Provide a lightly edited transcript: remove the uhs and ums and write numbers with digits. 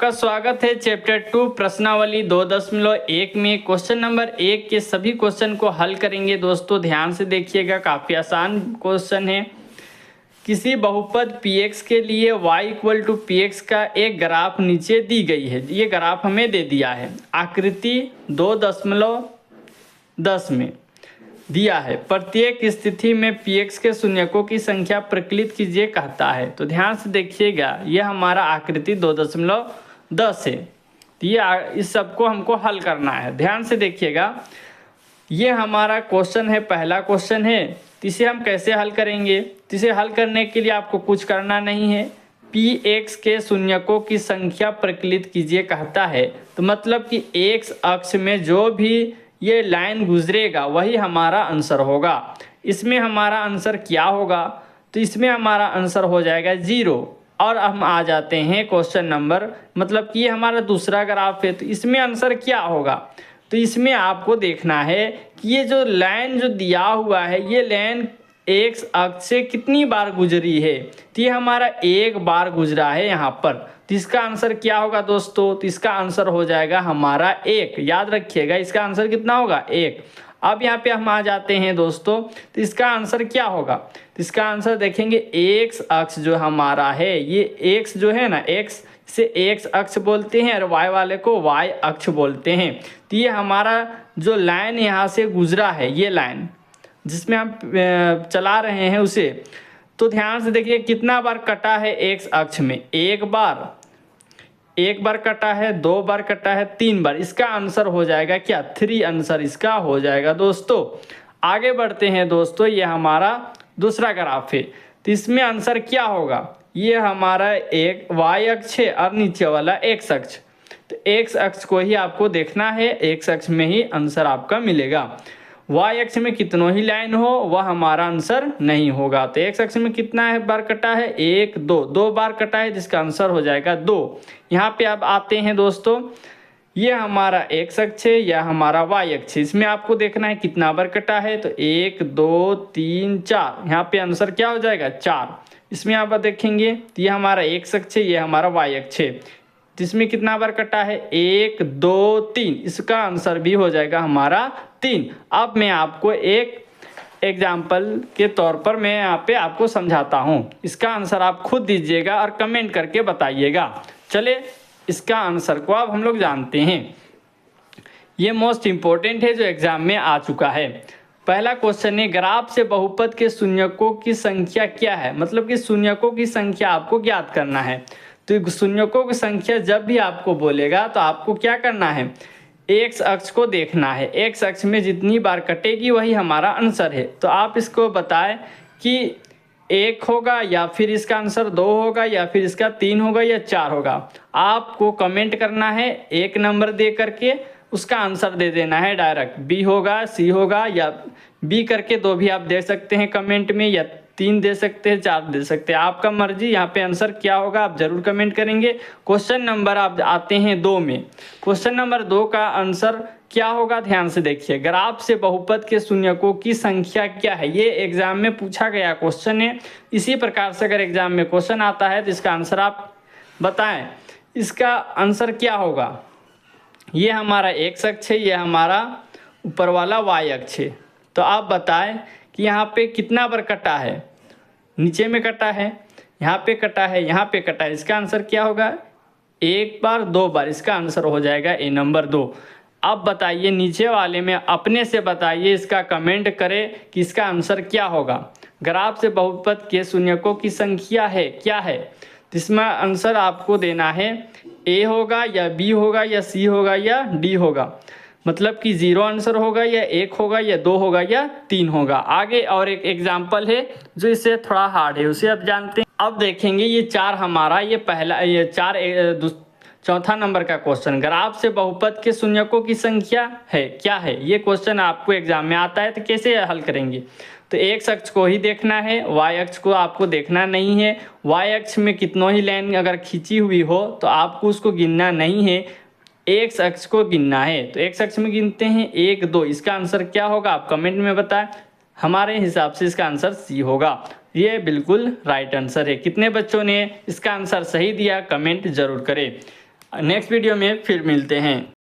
आपका स्वागत है चैप्टर 2 प्रश्नावली 2.1 में क्वेश्चन नंबर 1 के सभी क्वेश्चन को हल करेंगे। दोस्तों ध्यान से देखिएगा, काफ़ी आसान क्वेश्चन है। किसी बहुपद px के लिए y = px का एक ग्राफ नीचे दी गई है। ये ग्राफ हमें दे दिया है, आकृति 2.10 में दिया है। प्रत्येक स्थिति में px के शून्यकों की संख्या प्रकलित कीजिए कहता है। तो ध्यान से देखिएगा, यह हमारा आकृति 2.10 है। तो ये इस सबको हमको हल करना है। ध्यान से देखिएगा, ये हमारा क्वेश्चन है, पहला क्वेश्चन है। तो इसे हम कैसे हल करेंगे? तो इसे हल करने के लिए आपको कुछ करना नहीं है। px के शून्यकों की संख्या प्रकलित कीजिए कहता है। तो मतलब कि x अक्ष में जो भी ये लाइन गुजरेगा वही हमारा आंसर होगा। इसमें हमारा आंसर क्या होगा? तो इसमें हमारा आंसर हो जाएगा 0। और हम आ जाते हैं क्वेश्चन नंबर, मतलब कि ये हमारा दूसरा ग्राफ है। तो इसमें आंसर क्या होगा? तो इसमें आपको देखना है कि ये जो लाइन जो दिया हुआ है, ये लाइन x अक्ष से कितनी बार गुजरी है। तो ये हमारा एक बार गुजरा है यहाँ पर। तो इसका आंसर क्या होगा दोस्तों? तो इसका आंसर हो जाएगा हमारा 1। याद रखिएगा, इसका आंसर कितना होगा? 1। अब यहाँ पे हम आ जाते हैं दोस्तों, तो इसका आंसर क्या होगा? तो इसका आंसर देखेंगे, x अक्ष जो हमारा है, ये x जो है ना, x से x अक्ष बोलते हैं और y वाले को y अक्ष बोलते हैं। तो ये हमारा जो लाइन यहाँ से गुजरा है, ये लाइन जिसमें हम चला रहे हैं उसे, तो ध्यान से देखिए कितना बार कटा है x अक्ष में। एक बार कटा है, 2 बार कटा है, 3 बार। इसका आंसर हो जाएगा क्या? 3 आंसर इसका हो जाएगा दोस्तों। आगे बढ़ते हैं दोस्तों, ये हमारा दूसरा ग्राफ है। तो इसमें आंसर क्या होगा? ये हमारा एक y अक्ष है और नीचे वाला x अक्ष। तो x अक्ष को ही आपको देखना है, x अक्ष में ही आंसर आपका मिलेगा। y अक्ष में कितनों ही लाइन हो वह हमारा आंसर नहीं होगा। तो x अक्ष में कितना है बार कटा है? 1, 2 बार कटा है, जिसका आंसर हो जाएगा 2। यहाँ पे अब आते हैं दोस्तों, ये हमारा x अक्ष है, यह हमारा y अक्ष है। इसमें आपको देखना है कितना बार कटा है। तो 1, 2, 3, 4। यहाँ पे आंसर क्या हो जाएगा? 4। इसमें आप देखेंगे तो ये हमारा x अक्ष है, ये हमारा y अक्ष है। जिसमें कितना बार कटा है? 1, 2, 3। इसका आंसर भी हो जाएगा हमारा 3। अब मैं आपको एक एग्जाम्पल के तौर पर मैं यहाँ पे आपको समझाता हूँ। इसका आंसर आप खुद दीजिएगा और कमेंट करके बताइएगा। चले इसका आंसर को अब हम लोग जानते हैं। ये मोस्ट इम्पोर्टेंट है जो एग्जाम में आ चुका है। पहला क्वेश्चन है, ग्राफ से बहुपद के शून्यकों की संख्या क्या है? मतलब कि शून्यकों की संख्या आपको ज्ञात करना है। तो शून्यकों की संख्या जब भी आपको बोलेगा तो आपको क्या करना है? x अक्ष को देखना है। x अक्ष में जितनी बार कटेगी वही हमारा आंसर है। तो आप इसको बताएं कि 1 होगा या फिर इसका आंसर 2 होगा या फिर इसका 3 होगा या 4 होगा। आपको कमेंट करना है, 1 नंबर दे करके उसका आंसर दे देना है डायरेक्ट। b होगा, c होगा या b करके 2 भी आप दे सकते हैं कमेंट में, या 3 दे सकते हैं, 4 दे सकते हैं, आपका मर्जी। यहाँ पे आंसर क्या होगा आप जरूर कमेंट करेंगे। क्वेश्चन नंबर आप आते हैं 2 में। क्वेश्चन नंबर 2 का आंसर क्या होगा? ध्यान से देखिए, ग्राफ से बहुपद के शून्यकों की संख्या क्या है? ये एग्जाम में पूछा गया क्वेश्चन है। इसी प्रकार से अगर एग्जाम में क्वेश्चन आता है तो इसका आंसर आप बताएं। इसका आंसर क्या होगा? ये हमारा x अक्ष है, ये हमारा ऊपर वाला y अक्ष है। तो आप बताएं कि यहाँ पे कितना बार कटा है? नीचे में कटा है, यहाँ पे कटा है, यहाँ पे कटा है। इसका आंसर क्या होगा? 1 बार, 2 बार। इसका आंसर हो जाएगा ए नंबर 2। अब बताइए नीचे वाले में अपने से बताइए, इसका कमेंट करें कि इसका आंसर क्या होगा। ग्राफ से बहुपद के शून्यकों की संख्या है क्या है? तो इसमें आंसर आपको देना है, ए होगा या बी होगा या सी होगा या डी होगा। मतलब कि 0 आंसर होगा या 1 होगा या 2 होगा या 3 होगा। आगे और एक एग्जाम्पल है जो इससे थोड़ा हार्ड है, उसे अब जानते हैं। अब देखेंगे ये 4 हमारा, ये पहला, ये 4 चौथा नंबर का क्वेश्चन, ग्राफ से बहुपद के शून्यकों की संख्या है क्या है? ये क्वेश्चन आपको एग्जाम में आता है, तो कैसे हल करेंगे? तो x अक्ष को ही देखना है, y अक्ष को आपको देखना नहीं है। y अक्ष में कितनों ही लाइन अगर खींची हुई हो तो आपको उसको गिनना नहीं है, x अक्ष को गिनना है। तो x अक्ष में गिनते हैं 1, 2। इसका आंसर क्या होगा आप कमेंट में बताएं। हमारे हिसाब से इसका आंसर सी होगा। ये बिल्कुल राइट आंसर है। कितने बच्चों ने इसका आंसर सही दिया कमेंट जरूर करें। नेक्स्ट वीडियो में फिर मिलते हैं।